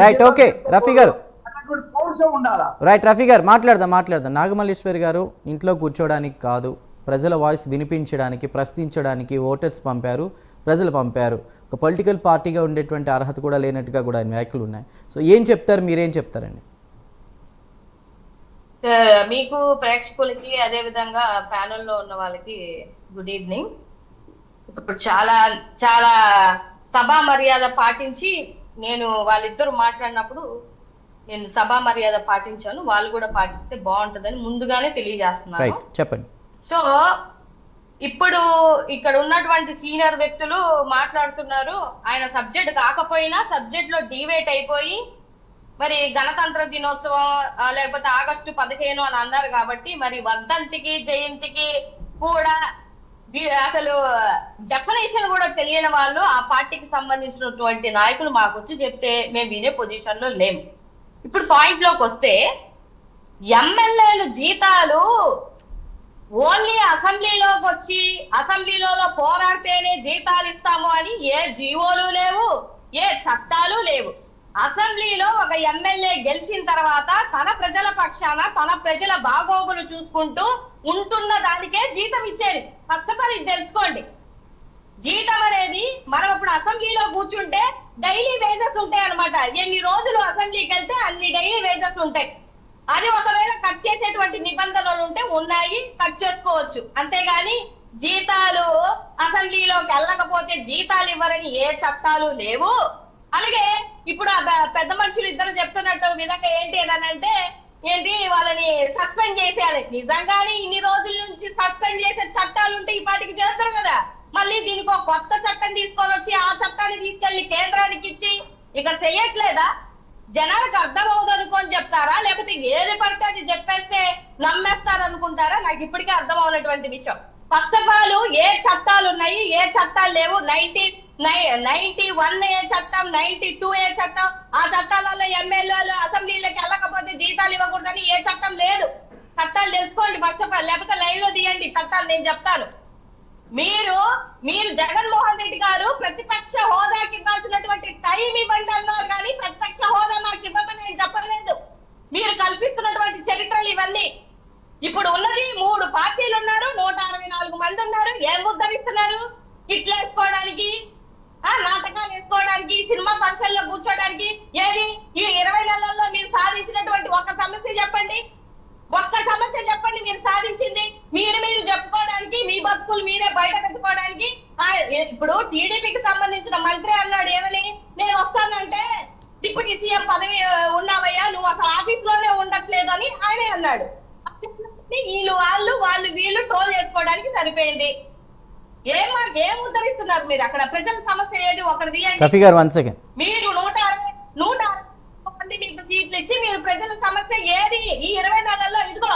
Right okay Rafi గారు ఉండాలా. Right Rafi గారు మాట్లాడదాం. నాగమల్లేశ్వరి గారు ఇంట్లో కూర్చోడానికి కాదు, ప్రజల వాయిస్ వినిపించడానికి, ప్రశ్నించడానికి ఓటర్స్ పంపారు, ప్రజలు పంపారు. ఒక పొలిటికల్ పార్టీగా ఉండేటువంటి అర్హత కూడా లేనట్టుగా కూడా ఆయన వ్యాఖ్యలు ఉన్నాయి. సో ఏం చెప్తారు, మీరేం చెప్తారండి? మీకు ప్రేక్షకులకి అదే విధంగా ప్యానెల్లో ఉన్న వాళ్ళకి గుడ్ ఈవినింగ్. ఇప్పుడు చాలా చాలా సభా మర్యాద పాటించి నేను వాళ్ళిద్దరు మాట్లాడినప్పుడు నేను సభా మర్యాద పాటించాను, వాళ్ళు కూడా పాటిస్తే బాగుంటుందని ముందుగానే తెలియజేస్తున్నాను. చెప్పండి. సో ఇప్పుడు ఇక్కడ ఉన్నటువంటి సీనియర్ వ్యక్తులు మాట్లాడుతున్నారు, ఆయన సబ్జెక్ట్ కాకపోయినా సబ్జెక్ట్ లో డివేట్ అయిపోయి మరి గణతంత్ర దినోత్సవం లేకపోతే ఆగస్టు 15 అని అన్నారు కాబట్టి మరి వర్ధంతికి జయంతికి కూడా అసలు డెఫినేషన్ కూడా తెలియని వాళ్ళు ఆ పార్టీకి సంబంధించినటువంటి నాయకులు మాకు వచ్చి చెప్తే మేము వినే పొజిషన్ లో లేము. ఇప్పుడు పాయింట్ లోకి వస్తే ఎమ్మెల్యేలు జీతాలు ఓన్లీ అసెంబ్లీలోకి వచ్చి అసెంబ్లీలో పోరాడితేనే జీతాలు ఇస్తాము అని ఏ జీవోలు లేవు, ఏ చట్టాలు లేవు. అసెంబ్లీలో ఒక ఎమ్మెల్యే గెలిచిన తర్వాత తన ప్రజల పక్షాన తన ప్రజల బాగోగులు చూసుకుంటూ ఉంటున్న దానికే జీతం ఇచ్చేది. ఫస్ట్ ఆఫ్ ఆల్ ఇది తెలుసుకోండి. జీతం అనేది మనం ఇప్పుడు అసెంబ్లీలో కూర్చుంటే డైలీ వేజెస్ ఉంటాయి అనమాట. ఎన్ని రోజులు అసెంబ్లీకి వెళ్తే అన్ని డైలీ వేజెస్ ఉంటాయి. అది ఒకవేళ కట్ చేసేటువంటి నిబంధనలు ఉంటే ఉన్నాయి, కట్ చేసుకోవచ్చు. అంతేగాని జీతాలు అసెంబ్లీలోకి వెళ్ళకపోతే జీతాలు ఇవ్వరని ఏ చట్టాలు లేవు. అలాగే ఇప్పుడు పెద్ద మనుషులు ఇద్దరు చెప్తున్నట్టు విధంగా ఏంటి అంటే ఏంటి వాళ్ళని సస్పెండ్ చేసేయాలి. నిజంగానే ఇన్ని రోజుల నుంచి సస్పెండ్ చేసే చట్టాలు ఉంటే ఈ పాటికి చేస్తారు కదా. మళ్ళీ దీనికి ఒక కొత్త చట్టం తీసుకొని వచ్చి ఆ చట్టాన్ని తీసుకెళ్లి కేంద్రానికి ఇచ్చి ఇక్కడ చెయ్యట్లేదా? జనాలకు అర్థం అవుతుంది అనుకోని చెప్తారా, లేకపోతే ఏది పడితే అది చెప్పేస్తే నమ్మేస్తారు అనుకుంటారా? నాకు ఇప్పటికే అర్థం అవునటువంటి విషయం. ఫస్ట్ ఆఫ్ ఆల్ ఏ చట్టాలు ఉన్నాయి, ఏ చట్టాలు లేవు. 91 ఏ చట్టం, 92 ఏ చట్టం, ఆ చట్టాలలో ఎమ్మెల్యేలు అసెంబ్లీలోకి వెళ్ళకపోతే జీతాలు ఇవ్వకూడదని ఏ చట్టం లేదు. చట్టాలు తెలుసుకోండి ఫస్ట్ ఆఫ్ ఆల్, లేకపోతే లైవ్ లో తీయండి చట్టాలు, నేను చెప్తాను. మీరు జగన్మోహన్ రెడ్డి గారు ప్రతిపక్ష హోదాకి ఇవ్వాల్సినటువంటి టైం ఇవ్వండి అన్నారు, కానీ ప్రతిపక్ష హోదా నాకు ఇవ్వమని నేను చెప్పలేదు. మీరు కల్పిస్తున్నటువంటి చరిత్రలు ఇవన్నీ. ఇప్పుడు ఉన్నది 3 పార్టీలు ఉన్నారు, 164 మంది ఉన్నారు. ఏం ముద్దరిస్తున్నారు? కిట్లు వేసుకోవడానికి, నాటకాలు వేసుకోవడానికి, సినిమా ఫంక్షన్ లో కూర్చోడానికి. ఏది ఈ 20 నెలల్లో మీరు సాధించినటువంటి ఒక సమస్య చెప్పండి, ఒక్క సమస్య చెప్పండి మీరు సాధించింది. మీరు చెప్పుకోవడానికి, మీ బతుకులు మీరే బయట పెట్టుకోవడానికి. ఇప్పుడు టీడీపీకి సంబంధించిన మంత్రి అన్నాడు ఏమని, నేను వస్తానంటే డిప్యూటీ సీఎం పదవి ఉన్నావయ్యా, నువ్వు అసలు ఆఫీస్ లోనే ఉండట్లేదు అని ఆయనే అన్నాడు. వీళ్ళు ట్రోల్ చేసుకోవడానికి సరిపోయింది. ఏం ఉద్ధరిస్తున్నారు మీరు? అక్కడ ప్రజల సమస్య ఏది ఒకటి తీయండి. మీరు 160 మంది మీకు సీట్లు ఇచ్చి మీరు ప్రజల సమస్య ఏది ఈ 20 నెలల్లో ఇదిగో